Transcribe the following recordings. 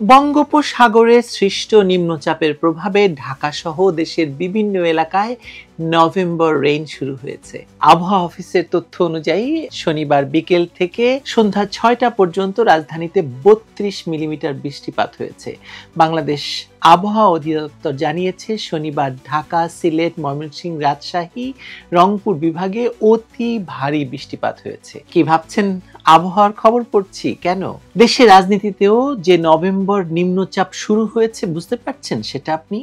বঙ্গোপসাগরে সৃষ্ট নিম্নচাপের প্রভাবে ঢাকা সহ দেশের বিভিন্ন এলাকায় নভেম্বর রেইন শুরু হয়েছে। আবহাওয়া অফিসের তথ্য অনুযায়ী শনিবার বিকেল থেকে সন্ধ্যা 6টা পর্যন্ত রাজধানীতে 32 মিলিমিটার বৃষ্টিপাত হয়েছে। বাংলাদেশ আবহাওয়া অধিদপ্তর জানিয়েছে শনিবার ঢাকা, সিলেট, ময়মনসিংহ, রাজশাহী, রংপুর বিভাগে অতি ভারী বৃষ্টিপাত হয়েছে। কি ভাবছেন আবহাওয়ার খবর পড়ছি কেন? দেশের রাজনীতিতেও যে নভেম্বর নিম্নচাপ শুরু হয়েছে বুঝতে পারছেন সেটা আপনি?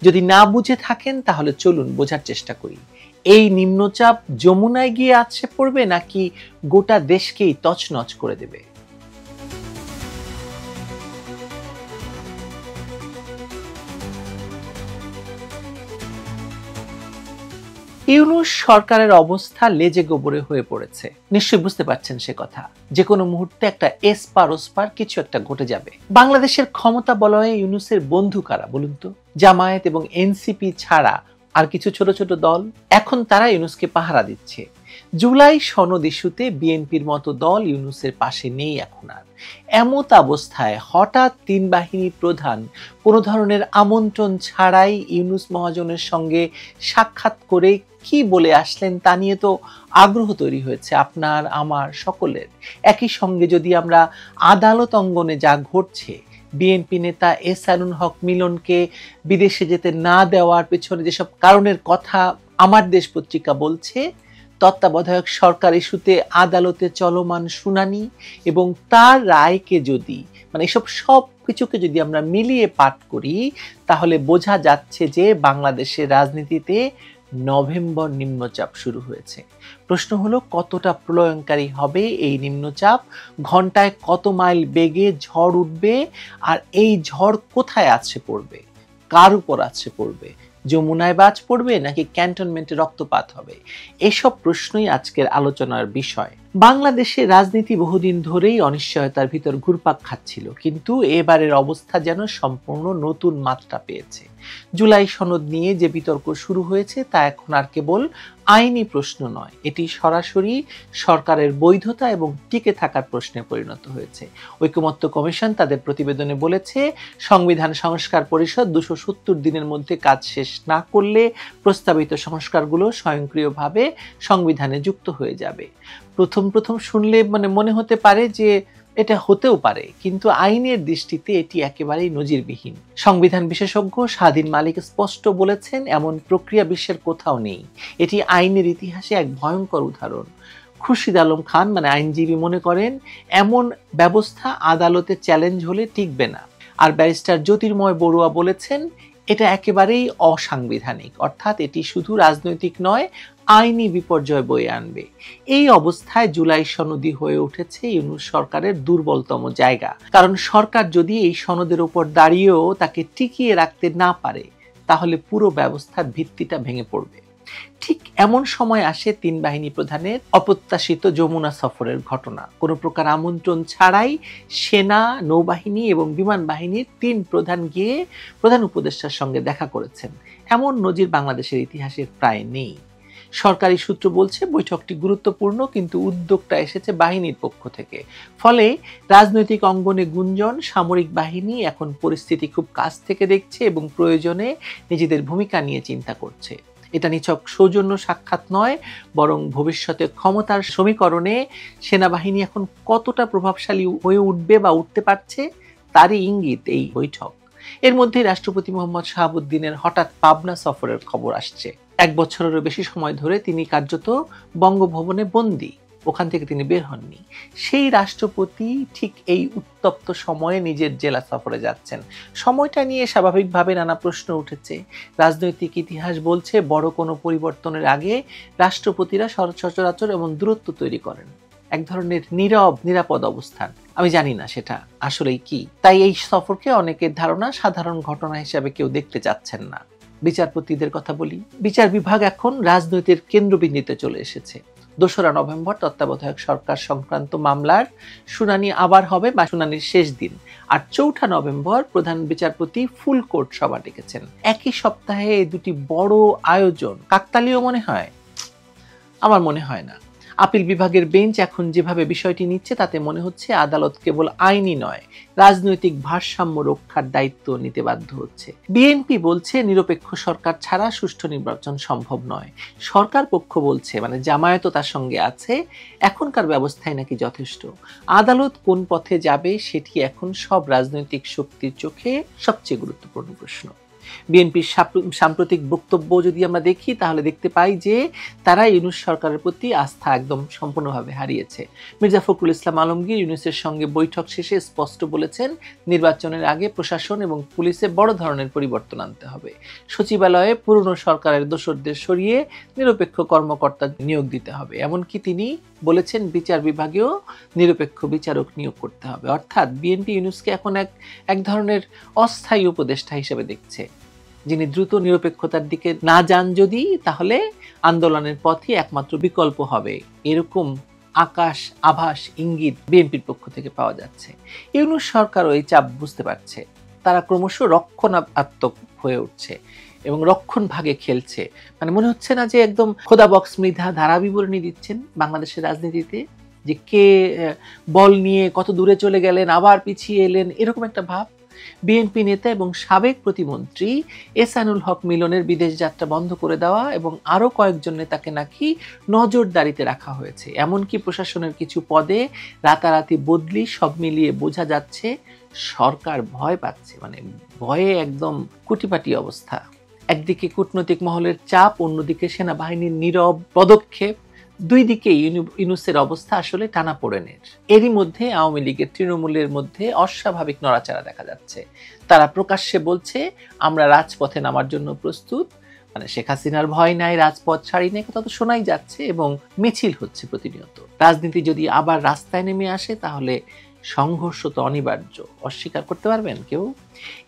যদি না বুঝে থাকেন তাহলে চলুন বোঝার চেষ্টা করি। এই নিম্নচাপ যমুনায় গিয়ে আছড়ে পড়বে নাকি গোটা দেশকেই তছনছ করে দেবে? ইউনূস সরকারের অবস্থা লেজে গোবরে হয়ে পড়েছে। নিশ্চয়ই বুঝতে পারছেন সে কথা। যে কোনো মুহূর্তে একটা এসপার ওসপার কিছু একটা ঘটে যাবে। বাংলাদেশের ক্ষমতা বলয়ে ইউনূসের বন্ধু কারা বলুন তো? জামায়াত এবং এনসিপি ছাড়া আর কিছু ছোট ছোট দল। এখন তারা ইউনূসকে পাহারা দিচ্ছে। জুলাই সনদ ইস্যুতে বিএনপির মতো দল ইউনূসের পাশে নেই এখন আর। এমত অবস্থায় হঠাৎ তিন বাহিনীর প্রধান কোনো ধরনের আমন্ত্রণ ছাড়াই ইউনূস মহাজনের সঙ্গে সাক্ষাৎ করে কি বলে আসলেন তা নিয়ে তো আগ্রহ তৈরি হয়েছে আপনার, আমার, সকলের। একই সঙ্গে যদি আমরা আদালত অঙ্গনে যা ঘটছে, বিএনপি নেতা এহসানুল হক মিলনকে বিদেশে যেতে না দেওয়ার পেছনে যেসব কারণের কথা আমার দেশ পত্রিকা বলছে, তত্ত্বাবধায়ক সরকার ইস্যুতে আদালতে চলমান শুনানি এবং তার রায়কে যদি এসব সব কিছুকে যদি আমরা মিলিয়ে পাঠ করি তাহলে বোঝা যাচ্ছে যে বাংলাদেশের রাজনীতিতে নভেম্বর নিম্নচাপ শুরু হয়েছে। প্রশ্ন হলো কতটা প্রলয়ঙ্কারী হবে এই নিম্নচাপ, ঘন্টায় কত মাইল বেগে ঝড় উঠবে, আর এই ঝড় কোথায় আছড়ে পড়বে, কার উপর আছড়ে পড়বে? যমুনায় বাজ পড়বে নাকি ক্যান্টনমেন্টে রক্তপাত হবে? এসব প্রশ্নই আজকের আলোচনার বিষয়। বাংলাদেশের রাজনীতি বহুদিন ধরেই অনিশ্চয়তার ভিতর ঘুরপাক খাচ্ছিল, কিন্তু এবারের অবস্থা যেন সম্পূর্ণ নতুন মাত্রা পেয়েছে। জুলাই সনদ নিয়ে যে বিতর্ক শুরু হয়েছে তা এখন আর কেবল আইনি প্রশ্ন নয়, এটি সরাসরি সরকারের বৈধতা এবং টিকে থাকার প্রশ্নে পরিণত হয়েছে। ঐকমত্য কমিশন তাদের প্রতিবেদনে বলেছে, সংবিধান সংস্কার পরিষদ 270 দিনের মধ্যে কাজ শেষ না করলে প্রস্তাবিত সংস্কারগুলো স্বয়ংক্রিয়ভাবে সংবিধানে যুক্ত হয়ে যাবে। প্রথম শুনলে মনে হতে পারে যে এটা হতেও পারে, কিন্তু আইনের দৃষ্টিতে এটি একেবারেই নজিরবিহীন। সংবিধান বিশেষজ্ঞ স্বাধীন মালিক স্পষ্ট বলেছেন, এমন প্রক্রিয়া বিশ্বের কোথাও নেই। এটি আইনের ইতিহাসে এক ভয়ঙ্কর উদাহরণ। খুরশিদ আলম খান আইনজীবী মনে করেন এমন ব্যবস্থা আদালতে চ্যালেঞ্জ হলে টিকবে না। আর ব্যারিস্টার জ্যোতির্ময় বড়ুয়া বলেছেন এটা একেবারেই অসাংবিধানিক, অর্থাৎ এটি শুধু রাজনৈতিক নয়, আইনি বিপর্যয় বয়ে আনবে। এই অবস্থায় জুলাই সনদই হয়ে উঠেছে ইউনূস সরকারের দুর্বলতম জায়গা। কারণ সরকার যদি এই সনদের উপর দাঁড়িয়েও তাকে টিকিয়ে রাখতে না পারে তাহলে পুরো ব্যবস্থার ভিত্তিটা ভেঙে পড়বে। ঠিক এমন সময় আসে তিন বাহিনী প্রধানের অপ্রত্যাশিত যমুনা সফরের ঘটনা। কোনো প্রকার আমন্ত্রণ ছাড়াই সেনা, নৌবাহিনী এবং বিমান বাহিনীর তিন প্রধান গিয়ে প্রধান উপদেষ্টার সঙ্গে দেখা করেছেন। এমন নজির বাংলাদেশের ইতিহাসে প্রায় নেই। সরকারি সূত্র বলছে বৈঠকটি গুরুত্বপূর্ণ, কিন্তু উদ্যোগটা এসেছে বাহিনীর পক্ষ থেকে। ফলে রাজনৈতিক অঙ্গনে গুঞ্জন, সামরিক বাহিনী এখন পরিস্থিতি খুব কাছ থেকে দেখছে এবং প্রয়োজনে নিজেদের ভূমিকা নিয়ে চিন্তা করছে। এটা নিছক সৌজন্য সাক্ষাৎ নয়, বরং ভবিষ্যতে ক্ষমতার সমীকরণে সেনাবাহিনী এখন কতটা প্রভাবশালী হয়ে উঠবে বা উঠতে পারছে তারই ইঙ্গিত এই বৈঠক। এর মধ্যে রাষ্ট্রপতি মোহাম্মদ শাহাবুদ্দিনের হঠাৎ পাবনা সফরের খবর আসছে। 1 বছরেরও বেশি সময় ধরে তিনি কার্যত বঙ্গভবনে বন্দী, ওখান থেকে তিনি বের হননি। সেই রাষ্ট্রপতি ঠিক এই উত্তপ্ত সময়ে নিজের জেলা সফরে যাচ্ছেন। সময়টা নিয়ে স্বাভাবিকভাবে নানা প্রশ্ন উঠেছে। রাজনৈতিক ইতিহাস বলছে বড় কোনো পরিবর্তনের আগে রাষ্ট্রপতিরা সচরাচর এবং দূরত্ব তৈরি করেন, এক ধরনের নীরব নিরাপদ অবস্থান। আমি জানি না সেটা আসলেই কি। তাই এই সফরকে অনেকের ধারণা সাধারণ ঘটনা হিসেবে কেউ দেখতে চাচ্ছেন না। বিচারপতিদের কথা বলি। বিচার বিভাগ এখন রাজনৈতিক কেন্দ্রবিন্দুতে চলে এসেছে। 2রা নভেম্বর তত্ত্বাবধায়ক সরকার সংক্রান্ত মামলার শুনানি আবার হবে বা শুনানির শেষ দিন। আর 4ঠা নভেম্বর প্রধান বিচারপতি ফুল কোর্ট সভা ডেকেছেন। একই সপ্তাহে এই দুটি বড় আয়োজন কাকতালীয় মনে হয়? আমার মনে হয় না। আপিল বিভাগের বেঞ্চ এখন যেভাবে বিষয়টি নিচ্ছে তাতে মনে হচ্ছে আদালত কেবল আইনি নয়, রাজনৈতিক ভারসাম্য রক্ষার দায়িত্ব নিতে বাধ্য হচ্ছে। বিএনপি বলছে নিরপেক্ষ সরকার ছাড়া সুষ্ঠু নির্বাচন সম্ভব নয়। সরকার পক্ষ বলছে, মানে জামায়াতও তার সঙ্গে আছে, এখনকার ব্যবস্থায় নাকি যথেষ্ট। আদালত কোন পথে যাবে সেটি এখন সব রাজনৈতিক শক্তির চোখে সবচেয়ে গুরুত্বপূর্ণ প্রশ্ন। বিএনপির সাম্প্রতিক বক্তব্য যদি আমরা দেখি তাহলে দেখতে পাই যে তারা ইউনূস সরকারের প্রতি আস্থা একদম সম্পূর্ণভাবে হারিয়েছে। মির্জা ফখরুল ইসলাম আলমগীর ইউনূসের সঙ্গে বৈঠক শেষে স্পষ্ট বলেছেন, নির্বাচনের আগে প্রশাসন এবং পুলিশে বড় ধরনের পরিবর্তন আনতে হবে। সচিবালয়ে পুরনো সরকারের দোসরদের সরিয়ে নিরপেক্ষ কর্মকর্তা নিয়োগ দিতে হবে। এমনকি তিনি বলেছেন বিচার বিভাগেও নিরপেক্ষ বিচারক নিয়োগ করতে হবে। অর্থাৎ বিএনপি ইউনূসকে এখন এক ধরনের অস্থায়ী উপদেষ্টা হিসেবে দেখছে, যিনি দ্রুত নিরপেক্ষতার দিকে না যান যদি, তাহলে আন্দোলনের পথই একমাত্র বিকল্প হবে, এরকম আকাশ আভাস ইঙ্গিত বিএনপির পক্ষ থেকে পাওয়া যাচ্ছে। ইউনূস সরকার ওই চাপ বুঝতে পারছে, তারা ক্রমশ রক্ষণাত্মক হয়ে উঠছে এবং রক্ষণ ভাগে খেলছে। মানে মনে হচ্ছে না যে একদম খোদাবক্স মৃধা ধারা বিবরণী দিচ্ছেন বাংলাদেশের রাজনীতিতে, যে কে বল নিয়ে কত দূরে চলে গেলেন আবার পিছিয়ে এলেন, এরকম একটা ভাব। বিএনপি নেতা এবং সাবেক প্রতিমন্ত্রী এহসানুল হক মিলনের বিদেশ যাত্রা বন্ধ করে দেওয়া এবং আরো কয়েকজন নেতাকে নাকি নজরদারিতে রাখা হয়েছে। এমনকি প্রশাসনের কিছু পদে রাতারাতি বদলি, সব মিলিয়ে বোঝা যাচ্ছে সরকার ভয় পাচ্ছে, মানে ভয়ে একদম কুটিপাটি অবস্থা। একদিকে কূটনৈতিক মহলের চাপ, অন্যদিকে সেনাবাহিনীর নীরব পদক্ষেপ, দুই দিকে ইউনূসের অবস্থা আসলে টানাপোড়েনের। এরই মধ্যে আওয়ামী লীগের তৃণমূলের মধ্যে অস্বাভাবিক নড়াচড়া দেখা যাচ্ছে। তারা প্রকাশ্যে বলছে, আমরা রাজপথে নামার জন্য প্রস্তুত। মানে শেখ হাসিনার ভয় নাই, রাজপথ ছাড়ি নাই, কথা তো শোনাই যাচ্ছে এবং মিছিল হচ্ছে প্রতিনিয়ত। রাজনীতি যদি আবার রাস্তায় নেমে আসে তাহলে সংঘর্ষ তো অনিবার্য, অস্বীকার করতে পারবেন কেউ?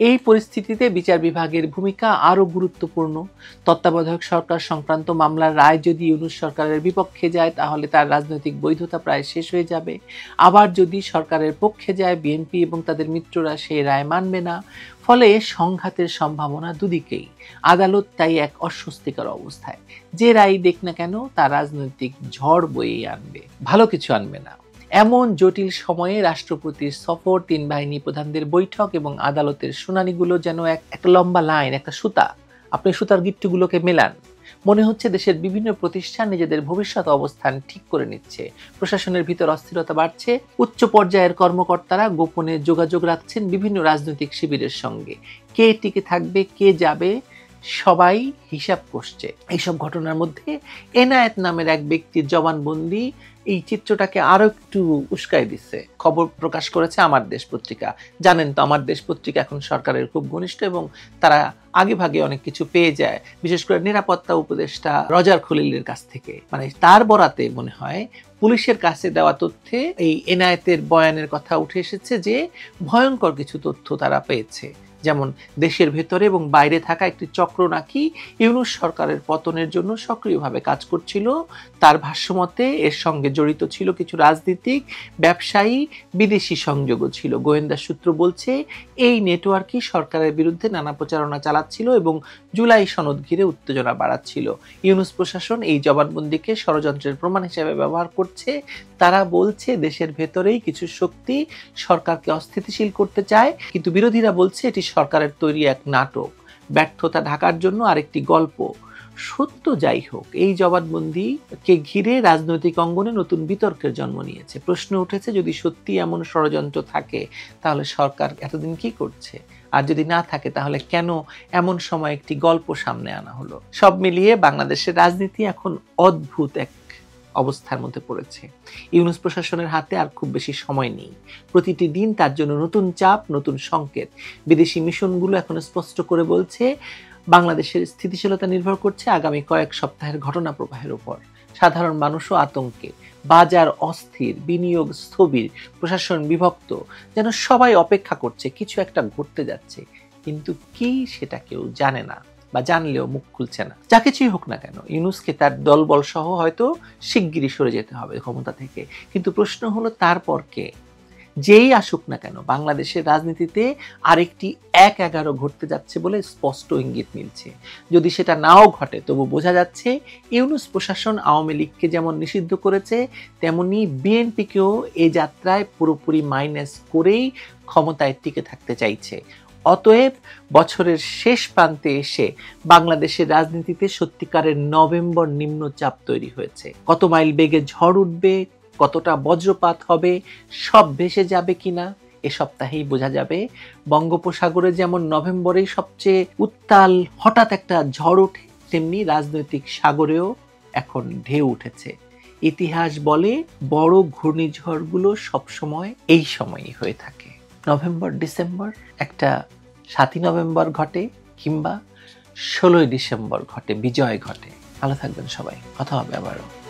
এই পরিস্থিতিতে বিচার বিভাগের ভূমিকা আরো গুরুত্বপূর্ণ। তত্ত্বাবধায়ক সরকার সংক্রান্ত মামলার রায় যদি ইউনূস সরকারের বিপক্ষে যায় তাহলে তার রাজনৈতিক বৈধতা প্রায় শেষ হয়ে যাবে। আবার যদি সরকারের পক্ষে যায়, বিএনপি এবং তাদের মিত্ররা সেই রায় মানবে না। ফলে সংঘাতের সম্ভাবনা দুদিকেই। আদালত তাই এক অস্বস্তিকর অবস্থায়। যে রায় দেখ না কেন তা রাজনৈতিক ঝড় বয়ে আনবে, ভালো কিছু আনবে না। এমন জটিল সময়ে রাষ্ট্রপতির সফর, তিন বাহিনী প্রধানদের বৈঠক এবং আদালতের শুনানিগুলো যেন একটা লম্বা লাইন, একটা সুতা। আপনি সুতার গিট্টুগুলোকে মেলান, মনে হচ্ছে দেশের বিভিন্ন প্রতিষ্ঠান নিজেদের ভবিষ্যৎ অবস্থান ঠিক করে নিচ্ছে। প্রশাসনের ভিতর অস্থিরতা বাড়ছে, উচ্চ পর্যায়ের কর্মকর্তারা গোপনে যোগাযোগ রাখছেন বিভিন্ন রাজনৈতিক শিবিরের সঙ্গে। কে টিকে থাকবে, কে যাবে, সবাই হিসাব করছে। এইসব ঘটনার মধ্যে এনায়েত নামের এক ব্যক্তির জবানবন্দি এই চিত্রটাকে আরো একটু উস্কাই দিচ্ছে। খবর প্রকাশ করেছে আমার দেশ পত্রিকা। জানেন তো আমার দেশ পত্রিকা এখন সরকারের খুব ঘনিষ্ঠ এবং তারা আগে ভাগে অনেক কিছু পেয়ে যায়, বিশেষ করে নিরাপত্তা উপদেষ্টা রজার খলিলের কাছ থেকে। মানে তার বরাতে মনে হয় পুলিশের কাছে দেওয়া তথ্যে এই এনায়েতের বয়ানের কথা উঠে এসেছে যে ভয়ঙ্কর কিছু তথ্য তারা পেয়েছে। যেমন দেশের ভেতরে এবং বাইরে থাকা একটি চক্র নাকি ইউনূস সরকারের পতনের জন্য সক্রিয়ভাবে কাজ করছিল। তার ভাষ্যমতে এর সঙ্গে জড়িত ছিল কিছু রাজনীতিক, ব্যবসায়ী, বিদেশি সংযোগও ছিল। গোয়েন্দা সূত্র বলছে এই নেটওয়ার্কই সরকারের বিরুদ্ধে নানা প্রচারণা চালাচ্ছিল এবং জুলাই সনদ ঘিরে উত্তেজনা বাড়াচ্ছিল। ইউনূস প্রশাসন এই জবানবন্দিকে ষড়যন্ত্রের প্রমাণ হিসেবে ব্যবহার করছে। তারা বলছে দেশের ভেতরেই কিছু শক্তি সরকারকে অস্থিতিশীল করতে চায়, কিন্তু বিরোধীরা বলছে এটি সরকারের তৈরি এক নাটক, ব্যর্থতা ঢাকার জন্য আরেকটি গল্প। সত্য যাই হোক, এই জবানবন্দিকে ঘিরে রাজনৈতিক অঙ্গনে নতুন বিতর্কের জন্ম নিয়েছে। প্রশ্ন উঠেছে, যদি সত্যি এমন ষড়যন্ত্র থাকে তাহলে সরকার এতদিন কি করছে, আর যদি না থাকে তাহলে কেন এমন সময় একটি গল্প সামনে আনা হলো? সব মিলিয়ে বাংলাদেশের রাজনীতি এখন অদ্ভুত এক অবস্থার মধ্যে পড়েছে। ইউনূস প্রশাসনের হাতে আর খুব বেশি সময় নেই। প্রতিটি দিন তার জন্য নতুন চাপ, নতুন সংকেত। বিদেশি মিশনগুলো এখন স্পষ্ট করে বলছে বাংলাদেশের স্থিতিশীলতা নির্ভর করছে আগামী কয়েক সপ্তাহের ঘটনা প্রবাহের উপর। সাধারণ মানুষও আতঙ্কে, বাজার অস্থির, বিনিয়োগ স্থবির, প্রশাসন বিভক্ত, যেন সবাই অপেক্ষা করছে কিছু একটা ঘটতে যাচ্ছে, কিন্তু কি সেটা কেউ জানে না, বা জানলেও মুখ খুলছে না। যা কিছুই হোক না কেন, ইউনূসকে তার দলবল সহ হয়তো শিগগিরই সরে যেতে হবে ক্ষমতা থেকে। কিন্তু প্রশ্ন হলো তারপর কে? যেই আসুক না কেন বাংলাদেশের রাজনীতিতে আরেকটি ১/১১ ঘটতে যাচ্ছে বলে স্পষ্ট ইঙ্গিত মিলছে। যদি সেটা নাও ঘটে তবু বোঝা যাচ্ছে ইউনূস প্রশাসন আওয়ামী লীগকে যেমন নিষিদ্ধ করেছে তেমনি বিএনপিকেও এ যাত্রায় পুরোপুরি মাইনাস করেই ক্ষমতায় টিকে থাকতে চাইছে। অতএব বছরের শেষ প্রান্তে এসে বাংলাদেশের রাজনীতিতে সত্যিকারের নভেম্বর নিম্নচাপ তৈরি হয়েছে। কত মাইল বেগে ঝড় উঠবে, কতটা বজ্রপাত হবে, সব ভেসে যাবে কিনা এ সপ্তাহেই বোঝা যাবে। বঙ্গোপসাগরে যেমন নভেম্বরেই সবচেয়ে উত্তাল হঠাৎ একটা ঝড় ওঠে, তেমনি রাজনৈতিক সাগরেও এখন ঢেউ উঠেছে। ইতিহাস বলে বড় ঘূর্ণিঝড়গুলো সবসময় এই সময়ই হয়ে থাকে। নভেম্বর ডিসেম্বর একটা ৭ই নভেম্বর ঘটে কিংবা ১৬ই ডিসেম্বর ঘটে, বিজয় ঘটে। ভালো থাকবেন সবাই, কথা হবে আবারও।